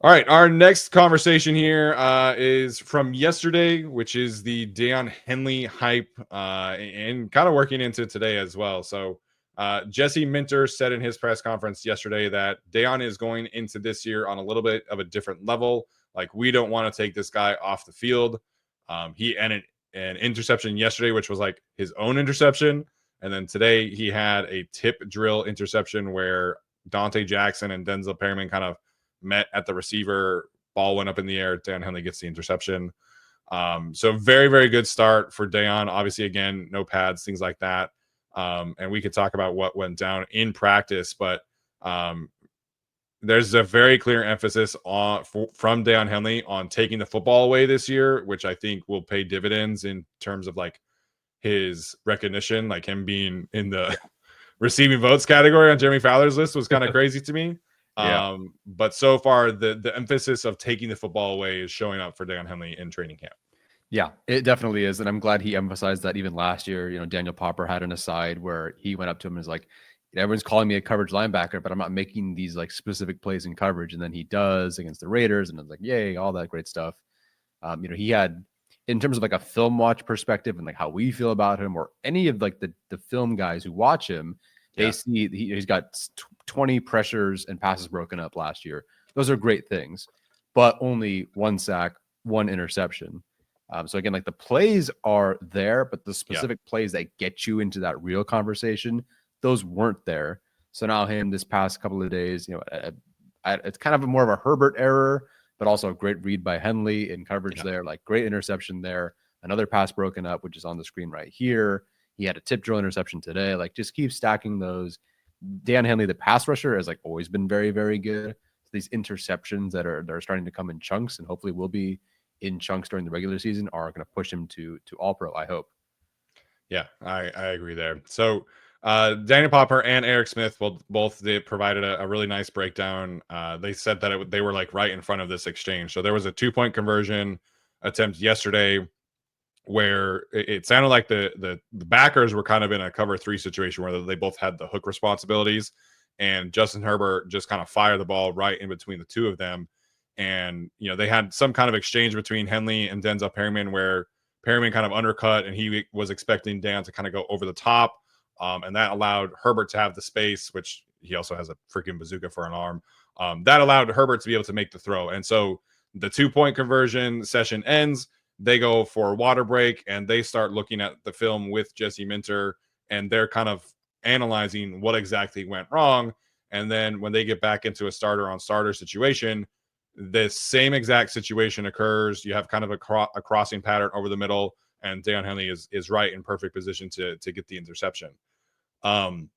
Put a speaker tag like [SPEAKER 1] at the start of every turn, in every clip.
[SPEAKER 1] All right, our next conversation here is from yesterday, which is the Deion Henley hype, and kind of working into today as well. So, Jesse Minter said in his press conference yesterday that Deion is going into this year on a little bit of a different level. Like, we don't want to take this guy off the field. He ended an interception yesterday, which was like his own interception, and then today he had a tip drill interception where Dante Jackson and Denzel Perryman kind of met at the receiver. Ball went up in the air. Deion Henley gets the interception. So very, very good start for Deion. Obviously, again, no pads, things like that. And we could talk about what went down in practice, but there's a very clear emphasis from Deion Henley on taking the football away this year, which I think will pay dividends in terms of like his recognition, like him being in the receiving votes category on Jeremy Fowler's list was kind of crazy to me.
[SPEAKER 2] Yeah.
[SPEAKER 1] But so far, the emphasis of taking the football away is showing up for Deion Henley in training camp.
[SPEAKER 2] Yeah, it definitely is. And I'm glad he emphasized that even last year. Daniel Popper had an aside where he went up to him and was like, everyone's calling me a coverage linebacker, but I'm not making these like specific plays in coverage. And then he does against the Raiders, and it's like, yay, all that great stuff. He had, in terms of like a film watch perspective and like how we feel about him, or any of like the film guys who watch him, they see he's got 20 pressures and passes broken up last year. Those are great things, but only one sack, one interception. So again, like the plays are there, but the specific plays that get you into that real conversation, those weren't there. So now him this past couple of days, it's kind of more of a Herbert error, but also a great read by Henley in coverage there, like great interception there. Another pass broken up, which is on the screen right here. He had a tip drill interception today. Like just keep stacking those. Deion Henley, the pass rusher, has like always been very, very good. These interceptions that are starting to come in chunks and hopefully will be in chunks during the regular season are going to push him to all pro, I hope.
[SPEAKER 1] Yeah, I agree there. So Daniel Popper and Eric Smith both they provided a really nice breakdown. They said that they were like right in front of this exchange. So there was a 2-point conversion attempt yesterday where it sounded like the backers were kind of in a cover 3 situation where they both had the hook responsibilities, and Justin Herbert just kind of fired the ball right in between the two of them. And they had some kind of exchange between Henley and Denzel Perryman where Perryman kind of undercut and he was expecting Dan to kind of go over the top. And that allowed Herbert to have the space, which he also has a freaking bazooka for an arm. That allowed Herbert to be able to make the throw. And so the 2-point conversion session ends. They go for a water break and they start looking at the film with Jesse Minter, and they're kind of analyzing what exactly went wrong. And then when they get back into a starter on starter situation, the same exact situation occurs. You have kind of a crossing pattern over the middle, and Deion Henley is right in perfect position to get the interception. And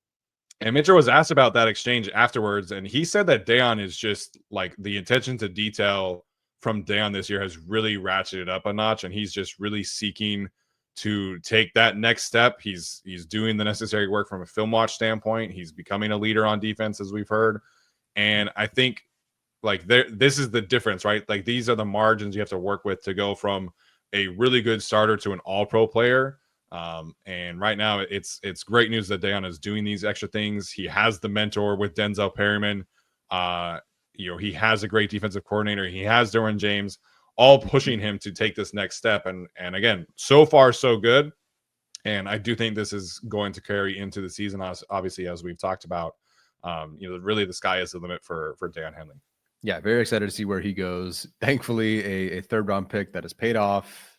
[SPEAKER 1] Minter was asked about that exchange afterwards, and he said that Deion is just like the attention to detail from Deion this year has really ratcheted up a notch, and he's just really seeking to take that next step. He's doing the necessary work from a film watch standpoint. He's becoming a leader on defense, as we've heard. And I think like this is the difference, right? Like these are the margins you have to work with to go from a really good starter to an all-pro player. And right now it's great news that Deion is doing these extra things. He has the mentor with Denzel Perryman. He has a great defensive coordinator. He has Derwin James, all pushing him to take this next step. And again, so far so good. And I do think this is going to carry into the season, obviously, as we've talked about. Really the sky is the limit for Deion Henley.
[SPEAKER 2] Yeah, very excited to see where he goes. Thankfully, a 3rd-round pick that has paid off.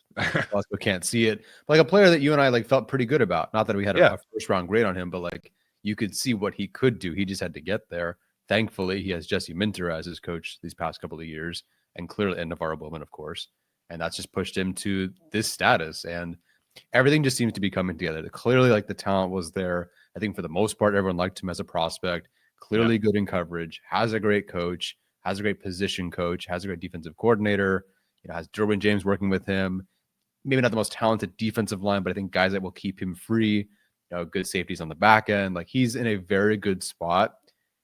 [SPEAKER 2] Also can't see it. Like a player that you and I like felt pretty good about. Not that we had a 1st-round grade on him, but like you could see what he could do. He just had to get there. Thankfully, he has Jesse Minter as his coach these past couple of years, and clearly Navarro Bowman, of course. And that's just pushed him to this status. And everything just seems to be coming together. Clearly, like the talent was there. I think for the most part, everyone liked him as a prospect. Clearly good in coverage, has a great coach, has a great position coach, has a great defensive coordinator, has Derwin James working with him. Maybe not the most talented defensive line, but I think guys that will keep him free, good safeties on the back end. Like he's in a very good spot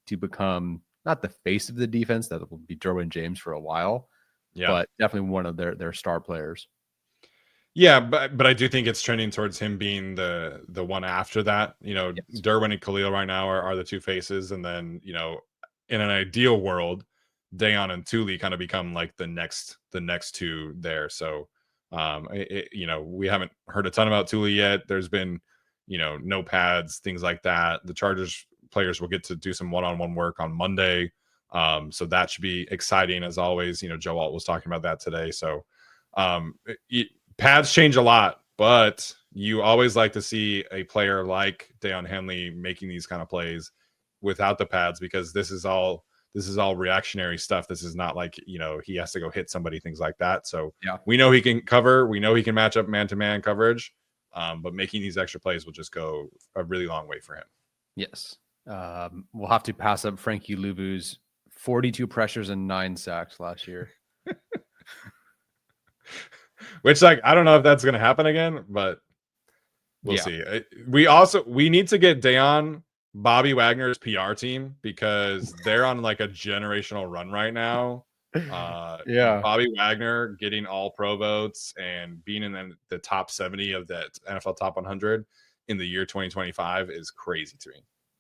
[SPEAKER 2] to become not the face of the defense, that will be Derwin James for a while, but definitely one of their star players.
[SPEAKER 1] Yeah, but I do think it's trending towards him being the one after that. Derwin and Khalil right now are the two faces, and then in an ideal world, Deion and Thule kind of become like the next two there. So we haven't heard a ton about Thule yet. There's been no pads, things like that. The Chargers players will get to do some one-on-one work on Monday. So that should be exciting as always. Joe Alt was talking about that today. So pads change a lot, but you always like to see a player like Deion Henley making these kind of plays without the pads, because this is all reactionary stuff. This is not like he has to go hit somebody, things like that. So
[SPEAKER 2] Yeah.
[SPEAKER 1] we know he can cover. We know he can match up man-to-man coverage. But making these extra plays will just go a really long way for him.
[SPEAKER 2] Yes. We'll have to pass up Frankie Luvu's 42 pressures and 9 sacks last year.
[SPEAKER 1] Which, like, I don't know if that's going to happen again, but we'll see. We need to get Deion, Bobby Wagner's PR team, because they're on like a generational run right now. Bobby Wagner getting all pro votes and being in the top 70 of that NFL top 100 in the year 2025 is crazy to me.